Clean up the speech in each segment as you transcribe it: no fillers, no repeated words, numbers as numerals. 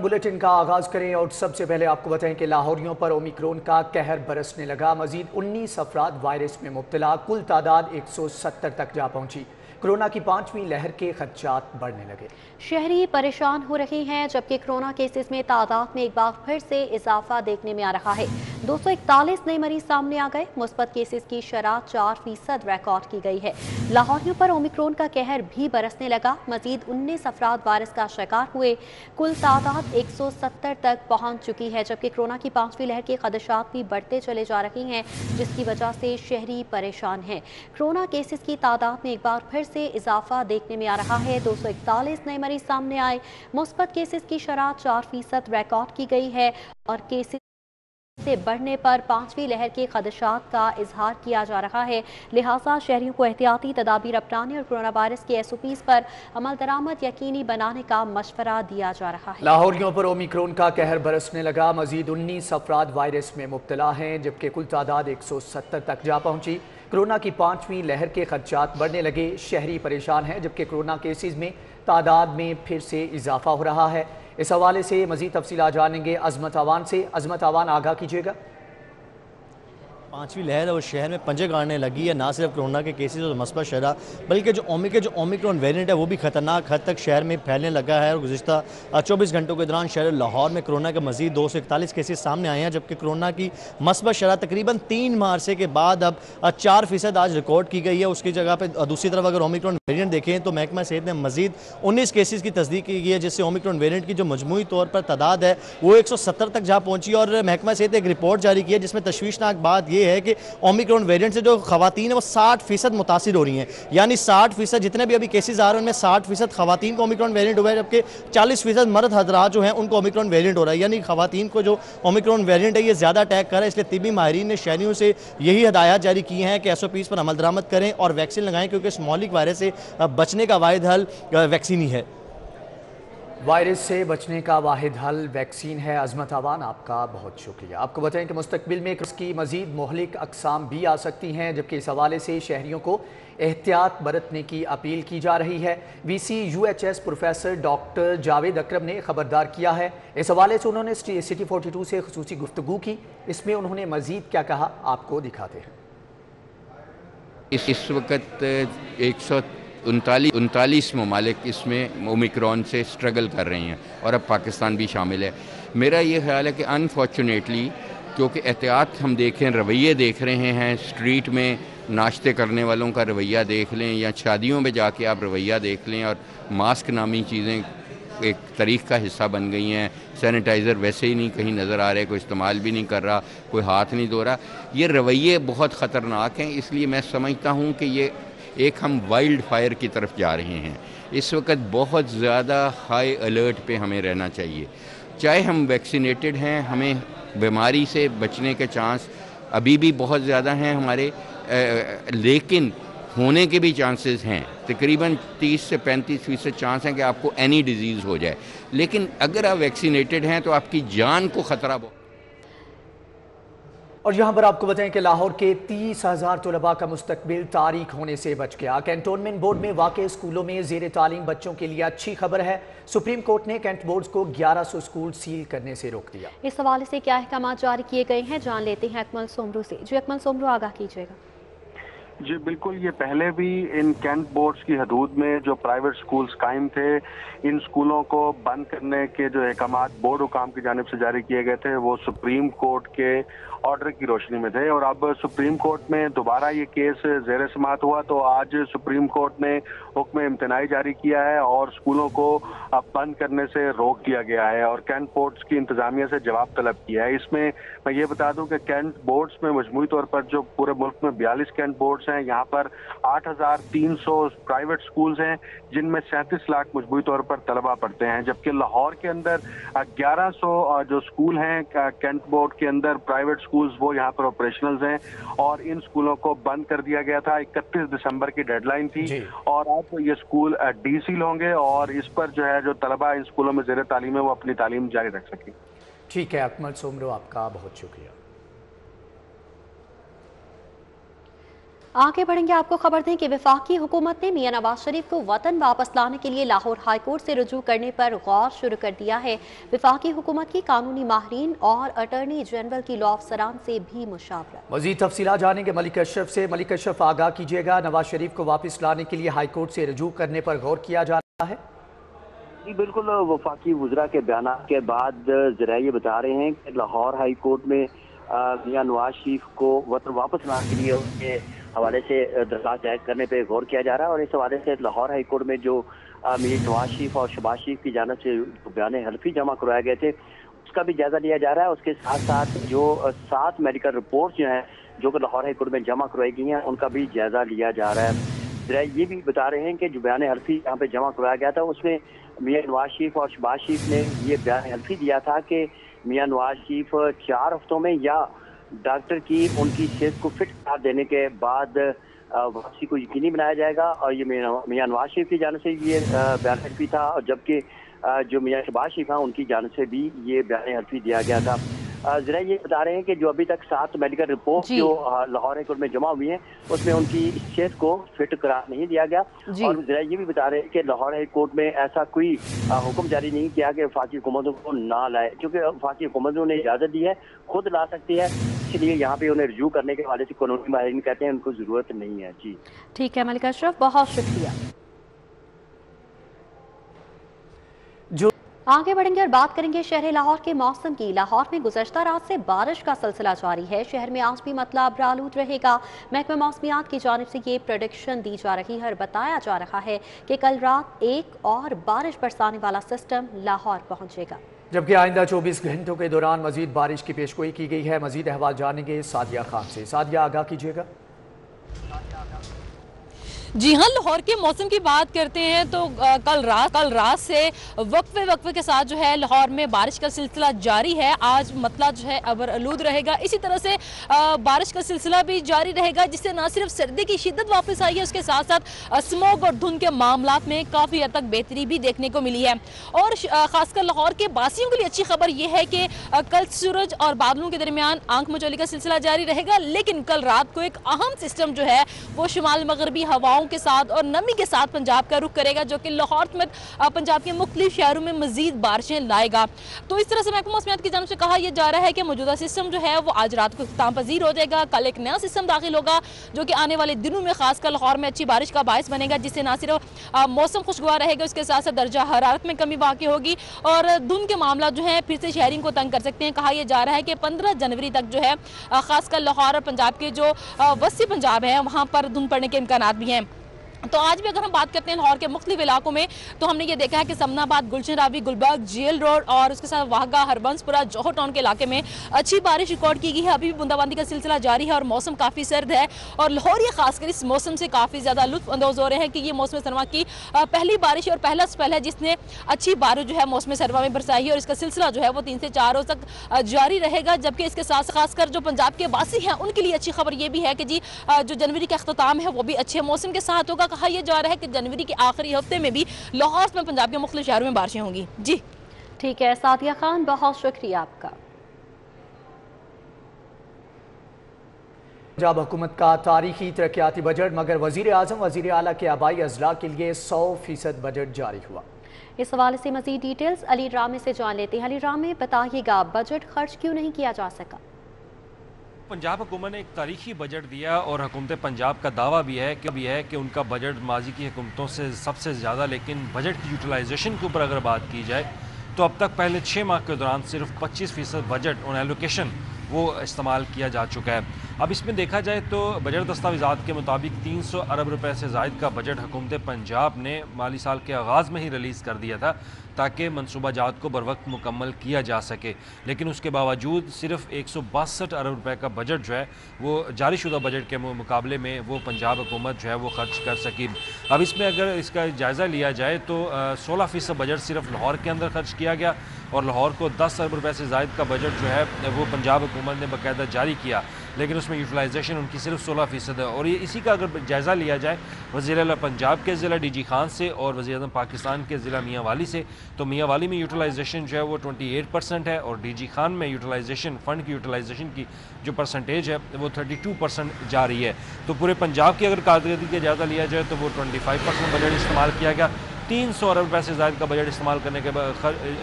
Bulletin का आगाज करें और सबसे पहले आपको बताएं कि लाहौरियों पर ओमिक्रॉन का कहर बरसने लगा। मजीद 19 अफराद वायरस में मुब्तला, कुल तादाद 170 तक जा पहुंची। कोरोना की 5वीं लहर के खदशात बढ़ने लगे। शहरी परेशान हो रहे हैं, जबकि कोरोना केसेस में तादाद में एक बार फिर से इजाफा देखने में आ रहा है। 241 नए मरीज सामने आ गए। मुस्बत केसेस की शरह 4% रिकॉर्ड की गई है। लाहौरियों पर ओमिक्रॉन का कहर भी बरसने लगा। मजीद 19 अफराद वायरस का शिकार हुए। कुल तादाद 170 तक पहुंच चुकी है, जबकि कोरोना की 5वीं लहर के खदशात भी बढ़ते चले जा रहे हैं, जिसकी वजह से शहरी परेशान हैं। कोरोना केसेस की तादाद में एक बार फिर से इजाफा देखने में आ रहा है। 241 नए मरीज सामने आए। मुस्बत केसेस की शरह 4% रिकॉर्ड की गई है और केसेस से बढ़ने पर 5वीं लहर के खदशात का इजहार किया जा रहा है। लिहाजा शहरियों को एहतियाती तदाबीर अपनाने और कोरोना वायरस के SOPs पर अमल दरामद यकीनी बनाने का मशवरा दिया जा रहा है। लाहौरियों पर ओमिक्रॉन का कहर बरसने लगा। मजीद 19 अफराद वायरस में मुब्तला हैं, जबकि कुल तादाद 170 तक जा पहुंची। कोरोना की 5वीं लहर के खदशात बढ़ने लगे। शहरी परेशान हैं, जबकि कोरोना केसेस में तादाद में फिर से इजाफा हो रहा है। इस हवाले से मजीद तफसीलात जानेंगे अजमत आवान से। अजमत आवान, आगाह कीजिएगा। 5वीं लहर और शहर में पंजे गाड़ने लगी है। ना सिर्फ कोरोना के केसेस और मस्बत शरह, बल्कि जो ओमिक्रॉन वेरिएंट है वो भी खतरनाक हद तक शहर में फैलने लगा है। और गुज़िश्ता 24 घंटों के दौरान शहर लाहौर में कोरोना के मजीद 241 केसेस सामने आए हैं, जबकि कोरोना की मस्बत शरह तकरीबन 3 माह अरसे के बाद अब 4% आज रिकॉर्ड की गई है। उसकी जगह पर दूसरी तरफ अगर ओमिक्रॉन वेरिएंट देखें तो महकमा सेहत ने मजीद 19 केसेस की तस्दीक की गई है, जिससे ओमिक्रॉन वेरिएंट की जो मजमूई तौर पर तादाद है वो 170 तक जा पहुंची। और महकमा सेहत ने एक रिपोर्ट जारी की है, जिसमें तशवीशनाक बात यह है कि ओमिक्रॉन वेरिएंट से जो खवातीन है वो 60% मुतासिर हो रही हैं। यानी 60% जितने भी अभी केसेस आ रहे हैं उनमें 60% खवातीन को ओमिक्रॉन वेरिएंट हुआ है, जबकि 40% मर्द हजरात जो हैं उनको ओमिक्रॉन वेरिएंट हो रहा है। यानी खवातीन को जो ओमिक्रॉन वेरिएंट है ये ज़्यादा अटैक कर रहा है। इसलिए तिब्बी माहिरीन ने शहरियों से यही हदायत जारी की हैं कि SOPs पर अमल दरामद करें और वैक्सीन लगाएं, क्योंकि इस मौलिक वायरस से बचने का वाहिद हल वैक्सीन ही है। वायरस से बचने का वाहिद हल वैक्सीन है। अजमत आवान, आपका बहुत शुक्रिया। आपको बताएं कि मुस्तकबिल में इसकी मजीद मोहलिक अकसाम भी आ सकती हैं, जबकि इस हवाले से शहरियों को एहतियात बरतने की अपील की जा रही है। VC UHS professor doctor Javed Akram ने खबरदार किया है। इस हवाले से उन्होंने सिटी 42 से खुसूसी गुफ्तगू की। इसमें उन्होंने मजीद क्या कहा, आपको दिखाते हैं। इस वक्त 139 ममालिक इसमें ओमिक्रॉन से स्ट्रगल कर रहे हैं और अब पाकिस्तान भी शामिल है। मेरा ये ख्याल है कि अनफॉर्चुनेटली, क्योंकि एहतियात हम देखें, रवैये देख रहे हैं, स्ट्रीट में नाश्ते करने वालों का रवैया देख लें या शादियों में जाके आप रवैया देख लें, और मास्क नामी चीज़ें एक तारीख का हिस्सा बन गई हैं। सैनिटाइज़र वैसे ही नहीं कहीं नज़र आ रहे, कोई इस्तेमाल भी नहीं कर रहा, कोई हाथ नहीं धो रहा। ये रवैये बहुत ख़तरनाक हैं। इसलिए मैं समझता हूँ कि ये एक हम वाइल्ड फायर की तरफ जा रहे हैं। इस वक्त बहुत ज़्यादा हाई अलर्ट पे हमें रहना चाहिए। चाहे हम वैक्सीनेटेड हैं, हमें बीमारी से बचने के चांस अभी भी बहुत ज़्यादा हैं हमारे, लेकिन होने के भी चांसेस हैं। तकरीबन 30 से 35% चांस हैं कि आपको एनी डिजीज़ हो जाए, लेकिन अगर आप वैक्सीनेटेड हैं तो आपकी जान को ख़तरा बहुत। और यहाँ पर आपको बताएं कि लाहौर के 30,000 तलबा का मुस्तकबिल तारीख होने से बच गया। कैंटोनमेंट बोर्ड में वाक़े स्कूलों में ज़ेर तालीम बच्चों के लिए अच्छी खबर है। सुप्रीम कोर्ट ने कैंट बोर्ड को 1100 स्कूल सील करने से रोक दिया। इस हवाले से क्या अहकाम जारी किए गए हैं, जान लेते हैं अकमल सोमरू से। जी अकमल सोमरू, आगाह कीजिएगा। जी बिल्कुल, ये पहले भी इन कैंट बोर्ड्स की हदूद में जो प्राइवेट स्कूल्स कायम थे, इन स्कूलों को बंद करने के जो अहकाम बोर्ड हुकाम की जानिब से जारी किए गए थे वो सुप्रीम कोर्ट के ऑर्डर की रोशनी में थे। और अब सुप्रीम कोर्ट में दोबारा ये केस ज़ेर समाअत हुआ तो आज सुप्रीम कोर्ट ने हुक्म इम्तनाई जारी किया है और स्कूलों को अब बंद करने से रोक दिया गया है और कैंट बोर्ड्स की इंतजामिया से जवाब तलब किया है। इसमें मैं ये बता दूं कि कैंट बोर्ड्स में मजमूई तौर पर जो पूरे मुल्क में 42 कैंट बोर्ड्स हैं, यहाँ पर 8,300 प्राइवेट स्कूल्स हैं, जिनमें 37 लाख मजमूई तौर पर तलबा पढ़ते हैं, जबकि लाहौर के अंदर 1100 जो स्कूल हैं कैंट बोर्ड के अंदर प्राइवेट स्कूल्स वो यहाँ पर ऑपरेशनल हैं और इन स्कूलों को बंद कर दिया गया था। 31 दिसंबर की डेडलाइन थी और अब ये स्कूल डीसील होंगे और इस पर जो है जो तलबा इन स्कूलों में ज़ेर तालीम है वो अपनी तालीम जारी रख सकें। ठीक है अकमल सोमरो, आपका बहुत शुक्रिया। आगे बढ़ेंगे, आपको खबर दें कि वफाकी हुकूमत ने मियां नवाज शरीफ को वतन वापस लाने के लिए लाहौर हाई कोर्ट से रुजू करने पर गौर शुरू कर दिया है। वफाकी हुकूमत की कानूनी माहिरीन और अटॉर्नी जनरल की लॉ अफसरान से भी मुशावरत। मजीद तफसीलात जानेंगे मलिक अशरफ से। मलिक अशरफ, आगाह कीजिएगा, नवाज शरीफ को वापस लाने के लिए हाई कोर्ट से रुजू करने पर गौर किया जा रहा है? जी बिल्कुल, वफाकी वुज़रा के बयान के बाद ज़रा ये बता रहे हैं कि लाहौर हाई कोर्ट में मियां नवाज शरीफ को वतन वापस लाने के लिए उनके हवाले से दरख्वास्त दायर करने पे गौर किया जा रहा है। और इस हवाले से लाहौर हाई कोर्ट में जो मियां नवाज शरीफ और शहबाज शरीफ की जानिब से बयान हल्फी जमा करवाए गए थे उसका भी जायजा लिया जा रहा है। उसके साथ साथ जो 7 मेडिकल रिपोर्ट जो हैं जो कि लाहौर हाई कोर्ट में जमा करवाई गई हैं उनका भी जायजा लिया जा रहा है। जरा ये भी बता रहे हैं कि जो बयान हल्फी यहाँ पे जमा करवाया गया था उसमें मियां नवाज शरीफ और शहबाज शरीफ ने ये बयान हल्फी दिया था कि मियां नवाज शरीफ 4 हफ्तों में या डॉक्टर की उनकी सेहत को फिट करार देने के बाद वापसी को यकीनी बनाया जाएगा। और ये मियां नवाज शरीफ की जानिब से ये बयान हल्फी था, और जबकि जो मियां शहबाज शरीफ हैं उनकी जानिब से भी ये बयान हल्फी दिया गया था। जरा ये बता रहे हैं कि जो अभी तक 7 मेडिकल रिपोर्ट जो लाहौर हाई कोर्ट में जमा हुई हैं उसमें उनकी सेहत को फिट करार नहीं दिया गया। और जरा ये भी बता रहे हैं कि लाहौर हाई कोर्ट में ऐसा कोई हुक्म जारी नहीं किया कि वफाकी हुकूमतों को ना लाए, क्योंकि वफाकी हुकूमतों ने इजाज़त दी है, खुद ला सकती है, इसलिए यहाँ पे उन्हें रिव्यू करने के हवाले से कानूनी माहिरीन कहते हैं उनको ज़रूरत नहीं है। जी ठीक है मलिक अशरफ, बहुत शुक्रिया। आगे बढ़ेंगे और बात करेंगे शहर लाहौर के मौसम की। लाहौर में गुज़श्ता रात से बारिश का सिलसिला जारी है। शहर में आज भी मतला अब्रालूद रहेगा। महकमा मौसमियात की जानिब से ये प्रेडिक्शन दी जा रही है और बताया जा रहा है कि कल रात एक और बारिश बरसाने वाला सिस्टम लाहौर पहुंचेगा, जबकि आइंदा 24 घंटों के दौरान मजीद बारिश की पेशगोई की गई है। मजीद अहवाल जानेंगे सादिया खान से। सादिया, आगाह कीजिएगा। जी हाँ, लाहौर के मौसम की बात करते हैं तो कल रात से वक्फे के साथ जो है लाहौर में बारिश का सिलसिला जारी है। आज मतला जो है अबरआलूद रहेगा, इसी तरह से बारिश का सिलसिला भी जारी रहेगा, जिससे न सिर्फ सर्दी की शिद्दत वापस आई है, उसके साथ साथ स्मोक और धुंध के मामलात में काफ़ी हद तक बेहतरी भी देखने को मिली है। और खासकर लाहौर के बासियों के लिए अच्छी खबर यह है कि कल सूरज और बादलों के दरमियान आंख मचोली का सिलसिला जारी रहेगा, लेकिन कल रात को एक अहम सिस्टम जो है वो शुमाल मगरबी हवाओं के साथ और नमी के साथ पंजाब का रुख करेगा, जो कि लाहौर समेत पंजाब के मुख्तलिफ शहरों में मजीद बारिशें लाएगा। तो इस तरह से महकमा मौसमियात की जानिब से कहा यह जा रहा है कि मौजूदा सिस्टम जो है वो आज रात को इख्तिताम पजीर हो जाएगा। कल एक नया सिस्टम दाखिल होगा जो कि आने वाले दिनों में खासकर लाहौर में अच्छी बारिश का बायस बनेगा, जिससे न सिर्फ मौसम खुशगवार रहेगा, उसके साथ साथ दर्जा हरारत में कमी वाक़ई होगी और धुंध के मामला जो है फिर से शहरियों को तंग कर सकते हैं। कहा यह जा रहा है कि 15 जनवरी तक जो है खासकर लाहौर और पंजाब के जो वसी पंजाब है वहाँ पर धुंध पड़ने के इम्कानात भी हैं। तो आज भी अगर हम बात करते हैं लाहौर के मुख्तलिफ इलाकों में, तो हमने ये देखा है कि समनाबाद, गुलशन रावी, गुलबर्ग, जेल रोड और उसके साथ वाहगा, हरबंसपुरा, जौहर टाउन के इलाके में अच्छी बारिश रिकॉर्ड की गई है। अभी भी बूंदाबांदी का सिलसिला जारी है और मौसम काफ़ी सर्द है और लाहौरी खासकर इस मौसम से काफ़ी ज़्यादा लुत्फ अंदोज हो रहे हैं कि ये मौसम सरमा की पहली बारिश और पहला स्पेल है जिसने अच्छी बारिश जो है मौसम सरमा में बरसाई है और इसका सिलसिला जो है वो 3 से 4 रोज तक जारी रहेगा। जबकि इसके साथ खासकर जो पंजाब के वासी हैं उनके लिए अच्छी खबर ये भी है कि जी जो जनवरी का अख्ताम है वो भी अच्छे मौसम के साथ होगा। कहा यह जा रहा है कि जनवरी के आखिरी हफ्ते में भी लाहौर में पंजाब के मुख्तलिफ शहरों में बारिशें होंगी। जी ठीक है सादिया खान, बहुत शुक्रिया आपका। पंजाब हुकूमत का तारीखी तरक्याती बजट, मगर वजीर आजम वजीर आला के आबाई अजला के लिए 100% बजट जारी हुआ। इस हवाले से मजीद डिटेल्स अली रामे से जान लेते हैं। अली रामे, बताइएगा बजट खर्च क्यों नहीं किया जा सका? पंजाब हुकूमत ने एक तारीखी बजट दिया और हुकूमत पंजाब का दावा भी है कि उनका बजट माजी की हुकूमतों से सबसे ज़्यादा, लेकिन बजट की यूटिलाइजेशन के ऊपर अगर बात की जाए तो अब तक पहले 6 माह के दौरान सिर्फ 25% बजट ऑन एलोकेशन वो इस्तेमाल किया जा चुका है। अब इसमें देखा जाए तो बजट दस्तावेज़ात के मुताबिक 300 अरब रुपए से ज़ायद का बजट हुकूमत पंजाब ने माली साल के आगाज़ में ही रिलीज़ कर दिया था ताकि मनसूबा जात को बर वक्त मुकम्मल किया जा सके, लेकिन उसके बावजूद सिर्फ 162 अरब रुपए का बजट जो है वो जारी शुदा बजट के मुकाबले में वो पंजाब हुकूमत जो है वो खर्च कर सकी। अब इसमें अगर इसका जायज़ा लिया जाए तो 16% बजट सिर्फ लाहौर के अंदर खर्च किया गया और लाहौर को 10 अरब रुपए से ज़ायद का बजट जो है वो पंजाब हुकूमत ने बाकायदा जारी किया लेकिन उसमें यूटिलाइजेशन उनकी सिर्फ 16% है। और ये इसी का अगर जायज़ा लिया जाए वज़ीर आला पंजाब के ज़िला DG खान से और वज़ीर आज़म पाकिस्तान के ज़िला मियाँ वाली से, तो मियाँ वाली में यूटिलाइजेशन जो है वो 28% है और DG खान में यूटिलाइजेशन फंड की यूटिलाइजेशन की जो परसेंटेज है वो 32% जा रही है। तो पूरे पंजाब की अगर कारकर्दगी का जायज़ा लिया जाए तो वो 25% बजट इस्तेमाल किया गया। 300 अरब रुपये से ज़ायद का बजट इस्तेमाल करने के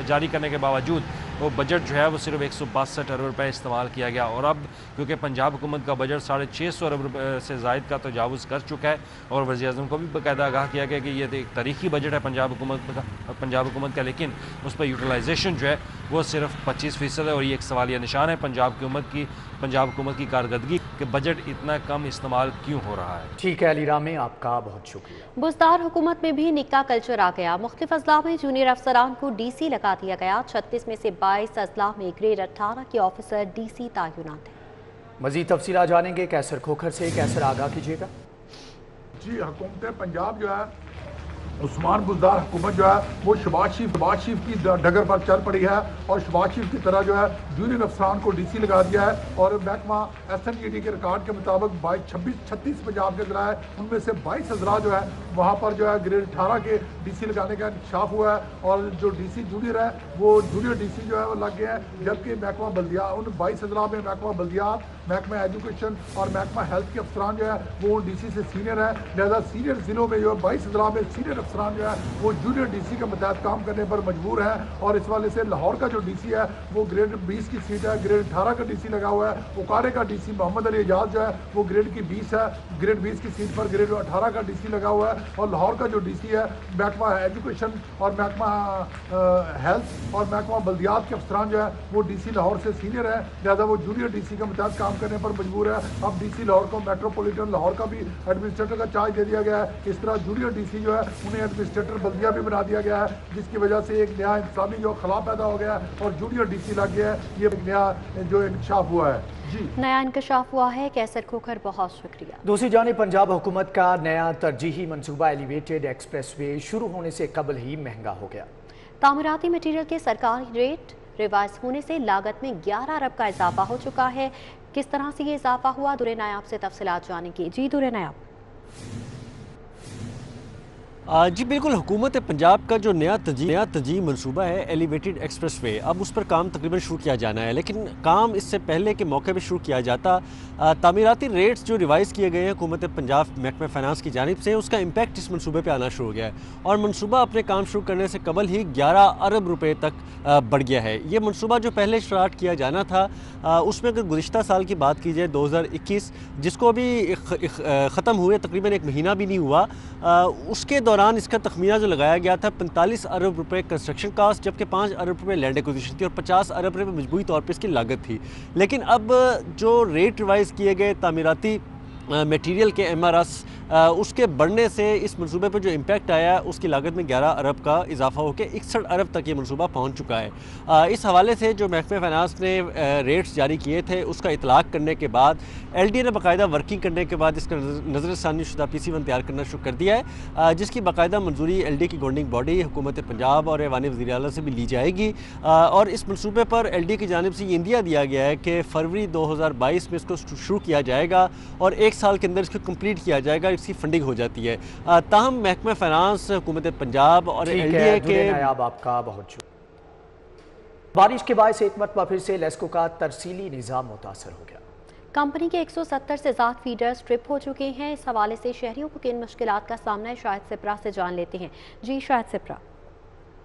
जारी करने के बावजूद वो बजट जो है वो सिर्फ 162 अरब रुपये इस्तेमाल किया गया। और अब क्योंकि पंजाब हुकूमत का बजट 650 अरब रुपये से ज़ायद का तजावुज़ कर चुका है और वज़ीर-ए-आज़म को भी बाकायदा आगाह किया गया कि ये एक तारीखी बजट है पंजाब हुकूमत का, लेकिन उस पर यूटिलाइजेशन जो है वो सिर्फ 25% है। और ये एक सवालिया निशान है पंजाब हुकूमत की कारकर्दगी कि बजट इतना कम इस्तेमाल क्यों हो रहा है। ठीक है अली रामी, आपका बहुत शुक्रिया। बुज़दार हुकूमत में भी निक्का कल्चर आ गया। मुख्तलिफ अजला में जूनियर अफसरान को DC लगा दिया गया। 36 में से 22 अजला में ग्रेड 18 के ऑफिसर DC तैनात हैं। मज़ीद तफसीलात जानेंगे कैसर खोखर से। कैसर आगाह कीजिएगा। जी, हुकूमत पंजाब जो है उस्मान बुज़दार हुकूमत जो है वो शहबाज शरीफ की डगर पर चल पड़ी है और शहबाज शरीफ की तरह जो है जूनियर अफसरान को DC लगा दिया है। और महकमा SNGD के रिकॉर्ड के मुताबिक 36 पंजाब के अजला है, उनमें से 22 अजला जो है वहाँ पर जो है ग्रेड 18 के DC लगाने का इंकशाफ हुआ है और जो DC जूनियर है वो जूनियर DC जो है वो लग गया है। जबकि महकमा बल्दियात, उन 22 अजला में महकमा बल्दियात, महकमा एजुकेशन और महकमा हेल्थ के अफसरान जो है वो DC से सीनियर है। लिहाजा सीनियर ज़िलों में जो 22 अजला में सीनियर अफसरान जो है वो जूनियर DC के मतहत काम करने पर मजबूर है। और इस वाले से लाहौर का जो DC है वो ग्रेड 20 की सीट है, ग्रेड 18 का DC लगा हुआ है। उकारे का DC मोहम्मद अली एजाज जो है वो ग्रेड की 20 है, ग्रेड 20 की सीट पर ग्रेड 18 का DC लगा हुआ है। और लाहौर का जो DC है महकमा एजुकेशन और महकमा हेल्थ और महकमा बल्दियात के अफसरान जो है वो DC लाहौर से सीनियर है। लिहाजा वो जूनियर DC के मतहत काम करने पर मजबूर है। अब DC लाहौर को मेट्रोपॉलिटन लाहौर का भी एडमिनिस्ट्रेटर का चार्ज दे दिया गया है। इस तरह जूनियर DC जो है उन्हें एडमिनिस्ट्रेटर बल्दिया भी बना दिया गया है, जिसकी वजह से एक नया इंतजामी जो खला पैदा हो गया है और जूनियर DC लग गया है। ये एक नया जो इंकशाफ हुआ है। जी, नया इंकशाफ हुआ है। कैसर खोखर, बहुत शुक्रिया। दूसरी जानिब पंजाब हुकूमत का नया तरजीही मनसूबा एलिवेटेड एक्सप्रेसवे शुरू होने से कबल ही महंगा हो गया। तामीराती मटीरियल के सरकारी रेट रिवाइज होने से लागत में 11 अरब का इजाफा हो चुका है। किस तरह से ये इजाफा हुआ, दुरे नायाब से तफसीलात जानेंगे। जी दुरे नायाब। जी बिल्कुल, हुकूमत पंजाब का जो नया तरजीह मनसूबा है एलिवेटेड एक्सप्रेसवे, अब उस पर काम तकरीबन शुरू किया जाना है। लेकिन काम इससे पहले के मौके पर शुरू किया जाता, तामीराती रेट्स जो रिवाइज़ किए गए हैं हुकूमत पंजाब महकमा फाइनेंस की जानिब से, उसका इम्पैक्ट इस मनसूबे पर आना शुरू हो गया है और मनसूबा अपने काम शुरू करने से कबल ही 11 अरब रुपये तक बढ़ गया है। ये मनसूबा जो पहले स्टार्ट किया जाना था उसमें अगर गुज़िश्ता साल की बात की जाए 2021, जिसको अभी ख़त्म हुए तकरीबन एक महीना भी नहीं हुआ, उसके दौरान इसका तखमीना जो लगाया गया था 45 अरब रुपए कंस्ट्रक्शन कास्ट, जबकि 5 अरब रुपए लैंड एक्विजिशन थी और 50 अरब रुपए मजबूरी तौर पर इसकी लागत थी। लेकिन अब जो रेट रिवाइज़ किए गए तामीराती मटीरियल के MRS, उसके बढ़ने से इस मनसूबे पर जो इम्पैक्ट आया उसकी लागत में 11 अरब का इजाफा होकर 61 अरब तक ये मनसूबा पहुंच चुका है। इस हवाले से जो महकमा फाइनेंस ने रेट्स जारी किए थे उसका इतलाक़ करने के बाद LD ने बाकायदा वर्किंग करने के बाद इसका नज़रसानी शुदा PC1 तैयार करना शुरू कर दिया है, जिसकी बाकायदा मंजूरी LD की गवर्निंग बॉडी हुकूमत पंजाब और ऐवान वज़ीर आला से भी ली जाएगी। और इस मनसूबे पर LD की जानिब से ये इंदिया दिया गया है कि फरवरी 2022 में इसको शुरू किया जाएगा और 1 साल के अंदर इसको कंप्लीट किया जाएगा, इसकी फंडिंग हो जाती है। ताहम महकमा फाइनेंस हुकूमत पंजाब और LDA के आपका बहुत शुक्रिया। बारिश के बाद एक मरतबा फिर से लेस्को का तरसीली निज़ाम मुतासर हो गया। कंपनी के 170 से ज़्यादा फीडर्स ट्रिप हो चुके हैं। इस हवाले से शहरियों को किन मुश्किलात का सामना है, शाहिद सिप्रा से जान लेते हैं। जी शाहिद सिप्रा।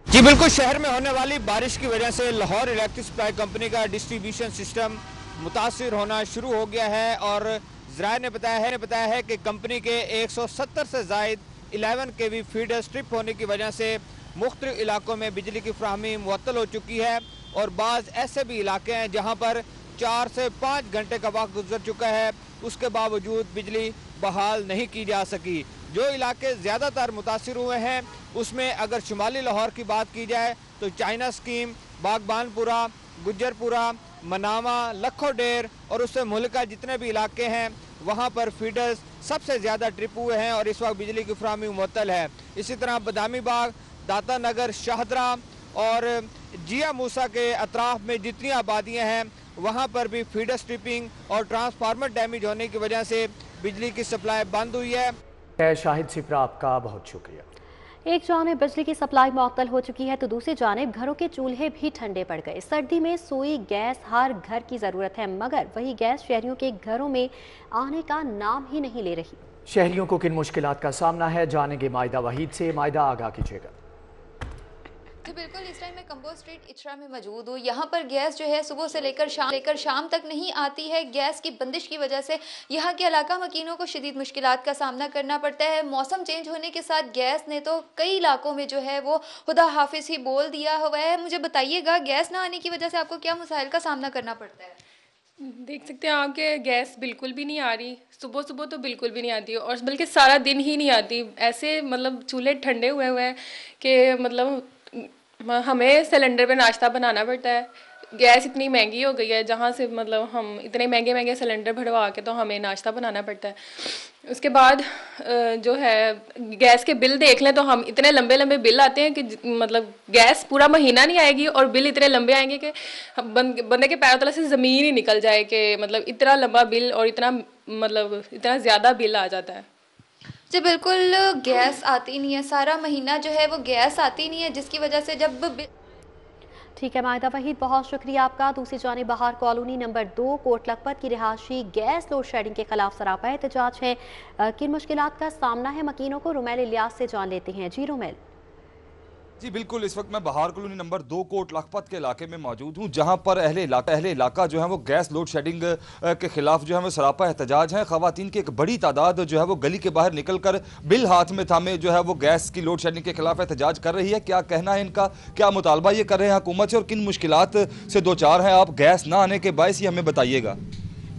जी बिल्कुल, शहर में होने वाली बारिश की वजह से लाहौर इलेक्ट्रिक सप्लाई कंपनी का डिस्ट्रीब्यूशन सिस्टम मुतासिर होना शुरू हो गया है और ज़राए ने बताया है कि कंपनी के 170 से ज़ायद 11 kV फीडर्स ट्रिप होने की वजह से मुख्तलिफ इलाकों में बिजली की फराहमी मुअत्तल हो चुकी है और बाज़ ऐसे भी इलाके हैं जहां पर 4 से 5 घंटे का वक्त गुजर चुका है, उसके बावजूद बिजली बहाल नहीं की जा सकी। जो इलाके ज़्यादातर मुतासिर हुए हैं उसमें अगर शुमाली लाहौर की बात की जाए तो चाइना स्कीम, बागबानपुरा, गुज्जरपुरा, मनामा, लखो डेर और उससे मुल्का जितने भी इलाके हैं वहाँ पर फीडर्स सबसे ज़्यादा ट्रिप हुए हैं और इस वक्त बिजली की फराहमी मुअत्तल है। इसी तरह बदामी बाग, दाता नगर, शाहदरा और जिया मूसा के अतराफ में जितनी आबादियाँ हैं वहाँ पर भी फीडर स्ट्रिपिंग और ट्रांसफार्मर डैमेज होने की वजह से बिजली की सप्लाई बंद हुई है। शाहिद सिप्रा, आपका बहुत शुक्रिया। एक जानिब बिजली की सप्लाई मुअत्तल हो चुकी है तो दूसरी जानिब घरों के चूल्हे भी ठंडे पड़ गए। सर्दी में सुई गैस हर घर की ज़रूरत है, मगर वही गैस शहरियों के घरों में आने का नाम ही नहीं ले रही। शहरियों को किन मुश्किलात का सामना है, जानेंगे मायदा वहीद से। मायदा, आगाह कीजिएगा। जी बिल्कुल, इस टाइम मैं कंबो स्ट्रीट इचरा में मौजूद हूँ। यहाँ पर गैस जो है सुबह से लेकर शाम तक नहीं आती है। गैस की बंदिश की वजह से यहाँ के इलाका मकीनों को शदीद मुश्किलात का सामना करना पड़ता है। मौसम चेंज होने के साथ गैस ने तो कई इलाकों में जो है वो खुदा हाफिज ही बोल दिया हुआ है। मुझे बताइएगा, गैस ना आने की वजह से आपको क्या मसाइल का सामना करना पड़ता है? देख सकते हैं आपके गैस बिल्कुल भी नहीं आ रही। सुबह तो बिल्कुल भी नहीं आती और बल्कि सारा दिन ही नहीं आती। ऐसे मतलब चूल्हे ठंडे हुए हैं कि मतलब हमें सिलेंडर पे नाश्ता बनाना पड़ता है। गैस इतनी महंगी हो गई है, जहाँ से मतलब हम इतने महंगे सिलेंडर भरवा के तो हमें नाश्ता बनाना पड़ता है। उसके बाद जो है गैस के बिल देख लें तो हम इतने लंबे बिल आते हैं कि मतलब गैस पूरा महीना नहीं आएगी और बिल इतने लंबे आएंगे कि बंदे के पैरों तले से ज़मीन ही निकल जाए कि मतलब इतना लंबा बिल और इतना ज़्यादा बिल आ जाता है। जी बिल्कुल, गैस आती नहीं है, सारा महीना जो है वो गैस आती नहीं है, जिसकी वजह से जब ठीक है मायदा वहीद, बहुत शुक्रिया आपका। दूसरी जानिब बहार कॉलोनी नंबर 2 कोट लखपत की रिहायशी गैस लोड शेडिंग के खिलाफ सरापा एहतजाज है। किन मुश्किलात का सामना है मकीनों को, रुमैल इलियास से जान लेते हैं। जी रुमैल। जी बिल्कुल, इस वक्त मैं बहार कॉलोनी नंबर 2 कोट लखपत के इलाके में मौजूद हूँ, जहाँ पर अहले इलाका जो है वो गैस लोड शेडिंग के खिलाफ जो है वो सरापा एहतजाज है। ख़वातीन की एक बड़ी तादाद जो है वो गली के बाहर निकल कर बिल हाथ में थामे जो है वो गैस की लोड शेडिंग के खिलाफ एहतजाज कर रही है। क्या कहना है इनका, क्या मुतालबा ये कर रहे हैं हुकूमत से और किन मुश्किलात से दो चार हैं आप गैस ना आने के बायस, ये हमें बताइएगा।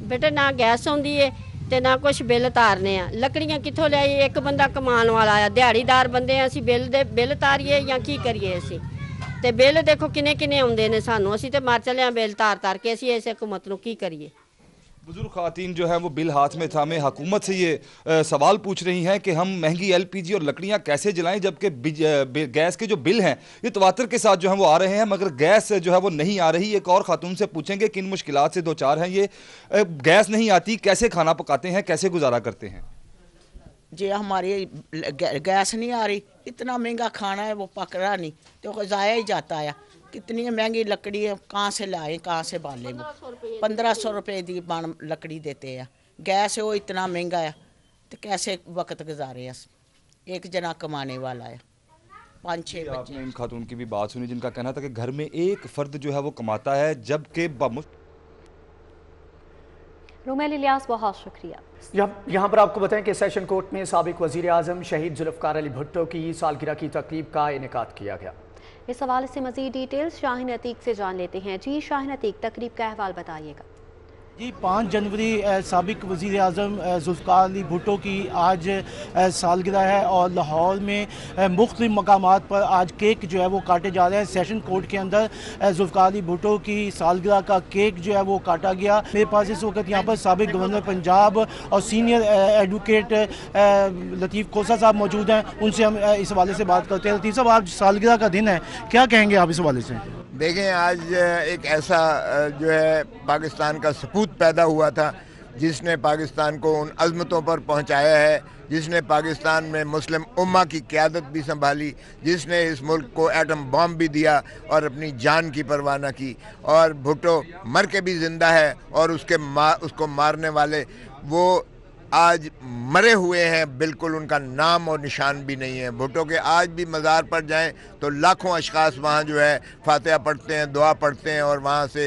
बेटा ना गैस आती है ਤੇ ਨਾ ਕੁਛ ਬਿੱਲ ਤਾਰਨੇ ਆ, ਲੱਕੜੀਆਂ ਕਿੱਥੋਂ ਲਿਆਈਏ? ਇੱਕ ਬੰਦਾ ਕਮਾਉਣ ਵਾਲਾ ਆ, ਦਿਹਾੜੀਦਾਰ ਬੰਦੇ ਆ, ਅਸੀਂ ਬਿੱਲ ਤਾਰੀਏ ਜਾਂ ਕੀ ਕਰੀਏ ਅਸੀਂ? ਤੇ ਬਿੱਲ ਦੇਖੋ ਕਿੰਨੇ ਆਉਂਦੇ ਨੇ ਸਾਨੂੰ, ਅਸੀਂ ਤੇ ਮਰ ਚੱਲੇ ਆ ਬਿੱਲ ਤਾਰ ਕੇ। ਅਸੀਂ ਇਸ ਹਕੂਮਤ ਨੂੰ ਕੀ ਕਰੀਏ? बुजुर्ग ख़वातीन जो है वो बिल हाथ में थामे हुकूमत से ये सवाल पूछ रही हैं कि हम महंगी LPG और लकड़ियां कैसे जलाएं, जबकि गैस के जो बिल हैं ये तवातर के साथ जो है वो आ रहे हैं, मगर गैस जो है वो नहीं आ रही। एक और खातून से पूछेंगे किन मुश्किलात से दो चार हैं ये। गैस नहीं आती, कैसे खाना पकाते हैं, कैसे गुजारा करते हैं? जी हमारी गैस नहीं आ रही, इतना महंगा खाना है वो पक रहा नहीं तो ज़ाया ही जाता है। कितनी महंगी लकड़ी है, कहाँ से लाए, कहाँ से बाले? 1500 रुपए की लकड़ी देते हैं। गैस है वो इतना महंगा है तो कैसे वक्त गुजारे? एक जना कमाने वाला है, 5-6 बच्चे। आपने इन खातून की भी बात सुनी जिनका कहना था कि घर में एक फर्द जो है वो कमाता है, जबकि रुमैल इलियास, बहुत शुक्रिया। यहाँ पर आपको बताएं कि सेशन कोर्ट में साबिक वज़ीर आज़म शहीद जुल्फ़िकार अली भुट्टो की सालगिरह की तकरीब का इनेकाद किया गया। इस हवाले से मज़ीद डिटेल्स शाहीन अतीक से जान लेते हैं। जी शाहीन अतीक, तकरीब का अहवाल बताइएगा। जी 5 जनवरी साबिक वज़ीर आज़म जुल्फ़िकार अली भुट्टो की आज सालगिरह है और लाहौर में मुख्तलिफ मकामात पर आज केक जो है वो काटे जा रहे हैं। सेशन कोर्ट के अंदर जुल्फ़िकार अली भुट्टो की सालगिरह का केक जो है वो काटा गया। मेरे पास इस वक्त यहाँ पर साबिक गवर्नर पंजाब और सीनियर एडवोकेट लतीफ़ खोसा साहब मौजूद हैं, उनसे हम इस हवाले से बात करते हैं। लतीफ़ साहब, आज सालगिरह का दिन है, क्या कहेंगे आप इस हवाले से? देखें, आज एक ऐसा जो है पाकिस्तान का सपूत पैदा हुआ था जिसने पाकिस्तान को उन अज़मतों पर पहुंचाया है, जिसने पाकिस्तान में मुस्लिम उम्मा की क़यादत भी संभाली, जिसने इस मुल्क को एटम बम भी दिया और अपनी जान की परवाह न की। और भुट्टो मर के भी ज़िंदा है और उसको मारने वाले वो आज मरे हुए हैं, बिल्कुल उनका नाम और निशान भी नहीं है। भुट्टो के आज भी मज़ार पर जाएं तो लाखों अशखास वहाँ जो है फातिहा पढ़ते हैं, दुआ पढ़ते हैं और वहाँ से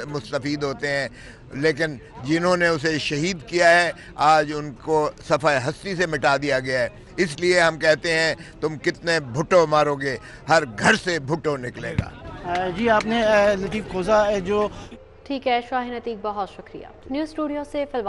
मुस्तफ़ीद होते हैं, लेकिन जिन्होंने उसे शहीद किया है आज उनको सफ़ाए हस्ती से मिटा दिया गया है। इसलिए हम कहते हैं तुम कितने भुट्टो मारोगे, हर घर से भुट्टो निकलेगा। जी आपने लतीफ़ खोसा जो ठीक है शाहीन अतीक, बहुत शुक्रिया। न्यूज़ स्टूडियो से फिलवक्त